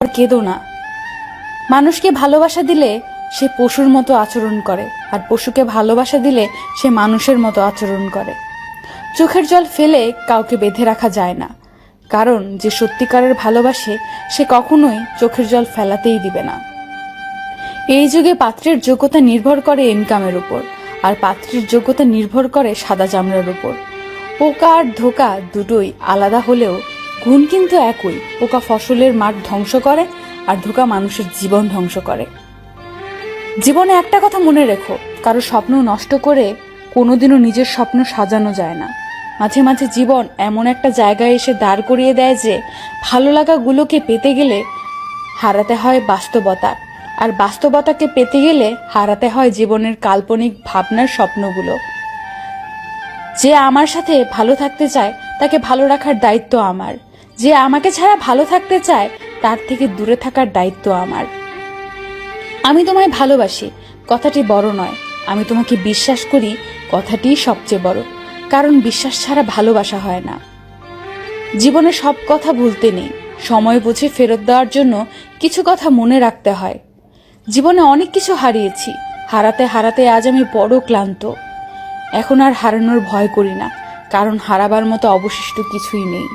আর কেঁদো না। মানুষকে ভালোবাসা দিলে সে পশুর মতো আচরণ করে, আর পশুকে ভালোবাসা দিলে সে মানুষের মতো আচরণ করে। চোখের জল ফেলে কাউকে বেঁধে রাখা যায় না, কারণ যে সত্যিকারের ভালোবাসে সে কখনোই চোখের জল ফেলাতেই দিবে না। এই যুগে পাত্রের যোগ্যতা নির্ভর করে ইনকামের উপর, আর পাত্রের যোগ্যতা নির্ভর করে সাদা চামড়ার উপর। পোকা আর ধোকা দুটোই আলাদা হলেও গুণ কিন্তু একই। পোকা ফসলের মাঠ ধ্বংস করে, আর ধোকা মানুষের জীবন ধ্বংস করে। জীবনে একটা কথা মনে রেখো, কারো স্বপ্ন নষ্ট করে কোনোদিনও নিজের স্বপ্ন সাজানো যায় না। মাঝে মাঝে জীবন এমন একটা জায়গায় এসে দাঁড় করিয়ে দেয় যে ভালো লাগাগুলোকে পেতে গেলে হারাতে হয় বাস্তবতা, আর বাস্তবতাকে পেতে গেলে হারাতে হয় জীবনের কাল্পনিক ভাবনার স্বপ্নগুলো। যে আমার সাথে ভালো থাকতে চায় তাকে ভালো রাখার দায়িত্ব আমার, যে আমাকে ছাড়া ভালো থাকতে চায় তার থেকে দূরে থাকার দায়িত্ব আমার। আমি তোমায় ভালোবাসি কথাটি বড় নয়, আমি তোমাকে বিশ্বাস করি কথাটিই সবচেয়ে বড়, কারণ বিশ্বাস ছাড়া ভালোবাসা হয় না। জীবনে সব কথা ভুলতে নেই, সময় বুঝে ফেরত দেওয়ার জন্য কিছু কথা মনে রাখতে হয়। জীবনে অনেক কিছু হারিয়েছি, হারাতে হারাতে আজ আমি বড় ক্লান্ত। এখন আর হারানোর ভয় করি না, কারণ হারাবার মতো অবশিষ্ট কিছুই নেই।